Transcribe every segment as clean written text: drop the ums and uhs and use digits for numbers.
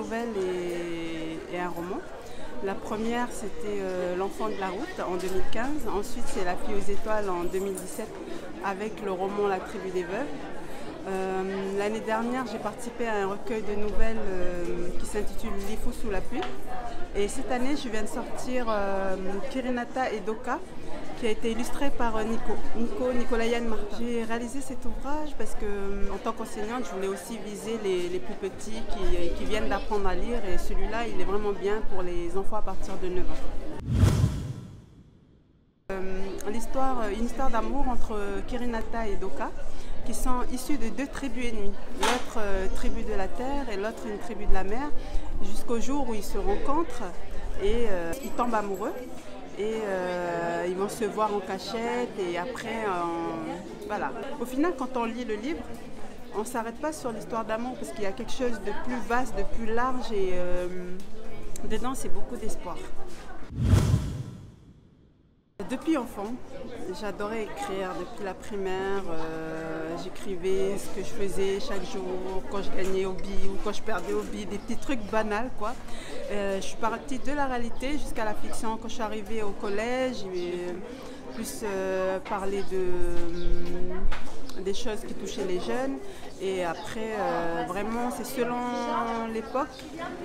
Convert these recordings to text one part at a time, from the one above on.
nouvelle et un roman. La première, c'était L'enfant de la route en 2015. Ensuite, c'est La fille aux étoiles en 2017 avec le roman La tribu des veuves. L'année dernière, j'ai participé à un recueil de nouvelles qui s'intitule Les fous sous la pluie. Et cette année, je viens de sortir Kirinata et Doka, qui a été illustré par Nicolaïane Martin. J'ai réalisé cet ouvrage parce que, en tant qu'enseignante, je voulais aussi viser les plus petits qui viennent d'apprendre à lire, et celui-là, il est vraiment bien pour les enfants à partir de 9 ans. Une histoire d'amour entre Kirinata et Doka, qui sont issus de deux tribus ennemies, l'autre tribu de la terre et l'autre une tribu de la mer, jusqu'au jour où ils se rencontrent et ils tombent amoureux. Et ils vont se voir en cachette et après, voilà. Au final, quand on lit le livre, on ne s'arrête pas sur l'histoire d'amour parce qu'il y a quelque chose de plus vaste, de plus large et dedans, c'est beaucoup d'espoir. Depuis enfant, j'adorais écrire. Depuis la primaire, j'écrivais ce que je faisais chaque jour, quand je gagnais au billes ou quand je perdais au billes, des petits trucs banals, quoi. Je suis partie de la réalité jusqu'à la fiction. Quand je suis arrivée au collège, j'ai plus parlé des choses qui touchaient les jeunes. Et après, vraiment, c'est selon l'époque,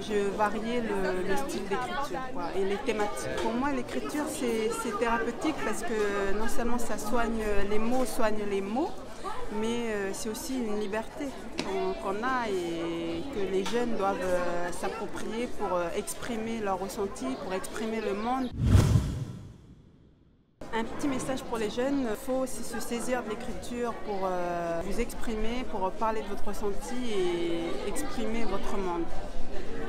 je variais le style d'écriture et les thématiques. Pour moi, l'écriture, c'est thérapeutique parce que non seulement ça soigne les mots, mais c'est aussi une liberté qu'on a et que les jeunes doivent s'approprier pour exprimer leurs ressentis, pour exprimer le monde. Un petit message pour les jeunes, il faut aussi se saisir de l'écriture pour vous exprimer, pour parler de votre ressenti et exprimer votre monde.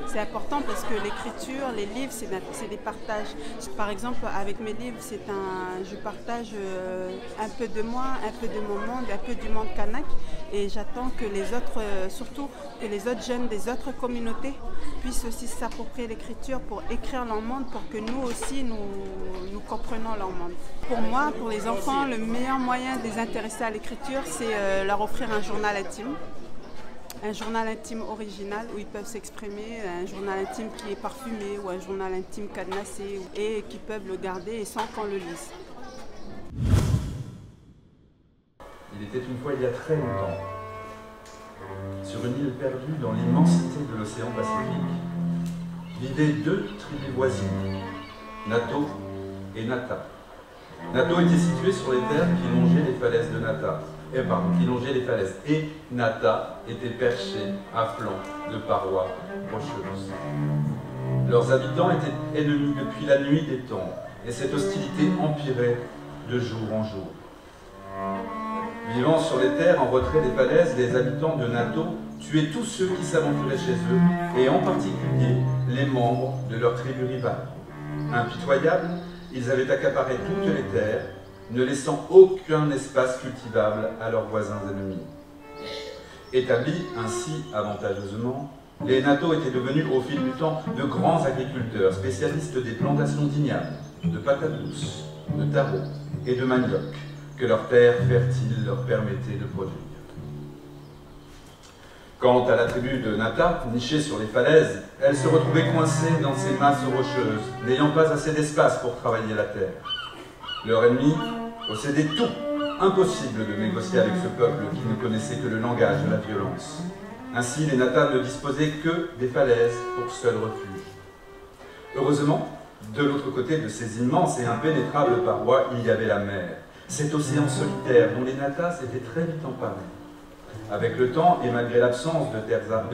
C'est important parce que l'écriture, les livres, c'est des partages. Par exemple, avec mes livres, je partage un peu de moi, un peu de mon monde, un peu du monde kanak. Et j'attends que les autres, surtout que les autres jeunes des autres communautés puissent aussi s'approprier l'écriture pour écrire leur monde, pour que nous aussi, nous comprenons leur monde. Pour moi, pour les enfants, le meilleur moyen de les intéresser à l'écriture, c'est leur offrir un journal intime. Un journal intime original où ils peuvent s'exprimer, un journal intime qui est parfumé ou un journal intime cadenassé et qui peuvent le garder et sans qu'on le lise. Il était une fois il y a très longtemps, sur une île perdue dans l'immensité de l'océan Pacifique, vivaient deux tribus voisines, Nato et Nata. Nato était situé sur les terres qui longeaient les falaises de Nata. Qui longeaient les falaises. Et Nata était perché à flanc de parois rocheuses. Leurs habitants étaient ennemis depuis la nuit des temps, et cette hostilité empirait de jour en jour. Vivant sur les terres en retrait des falaises, les habitants de Nato tuaient tous ceux qui s'aventuraient chez eux, et en particulier les membres de leur tribu rivale. Impitoyables, ils avaient accaparé toutes les terres, ne laissant aucun espace cultivable à leurs voisins ennemis. Établis ainsi avantageusement, les Nato étaient devenus au fil du temps de grands agriculteurs, spécialistes des plantations d'ignames, de patates douces, de taro et de manioc, que leurs terres fertiles leur permettaient de produire. Quant à la tribu de Nata, nichée sur les falaises, elle se retrouvait coincée dans ces masses rocheuses, n'ayant pas assez d'espace pour travailler la terre. Leur ennemi possédait tout. Impossible de négocier avec ce peuple qui ne connaissait que le langage de la violence. Ainsi, les Nata ne disposaient que des falaises pour seul refuge. Heureusement, de l'autre côté de ces immenses et impénétrables parois, il y avait la mer, cet océan solitaire dont les Nata s'étaient très vite emparés. Avec le temps, et malgré l'absence de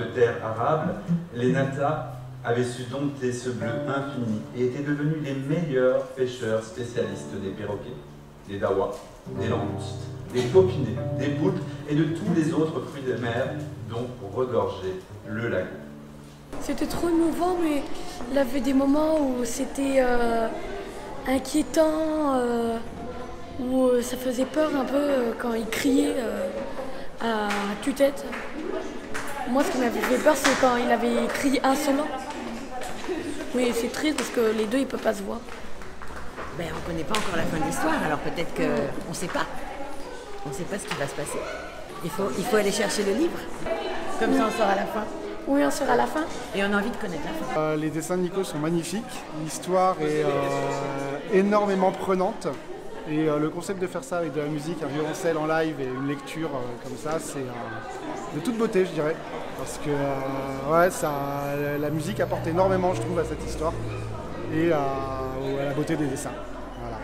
terres arables, les Nata avaient su dompter ce bleu infini et étaient devenus les meilleurs pêcheurs spécialistes des perroquets, des dawas, des langoustes, des taupinets, des poulpes et de tous les autres fruits de mer dont regorgeait le lagon. C'était trop émouvant, mais il y avait des moments où c'était inquiétant, où ça faisait peur un peu quand il criait à tue-tête. Moi, ce qui m'avait fait peur, c'est quand il avait crié insolent. Mais c'est triste parce que les deux, ils ne peuvent pas se voir. Ben, on ne connaît pas encore la fin de l'histoire, alors peut-être qu'on ne sait pas. On ne sait pas ce qui va se passer. Il faut aller chercher le livre, comme ça on saura la fin. Oui, on sera à la fin. Et on a envie de connaître la fin. Les dessins de Nico sont magnifiques, l'histoire est énormément prenante et le concept de faire ça avec de la musique, un violoncelle en live et une lecture comme ça, c'est de toute beauté je dirais, parce que la musique apporte énormément je trouve à cette histoire et à la beauté des dessins. Voilà.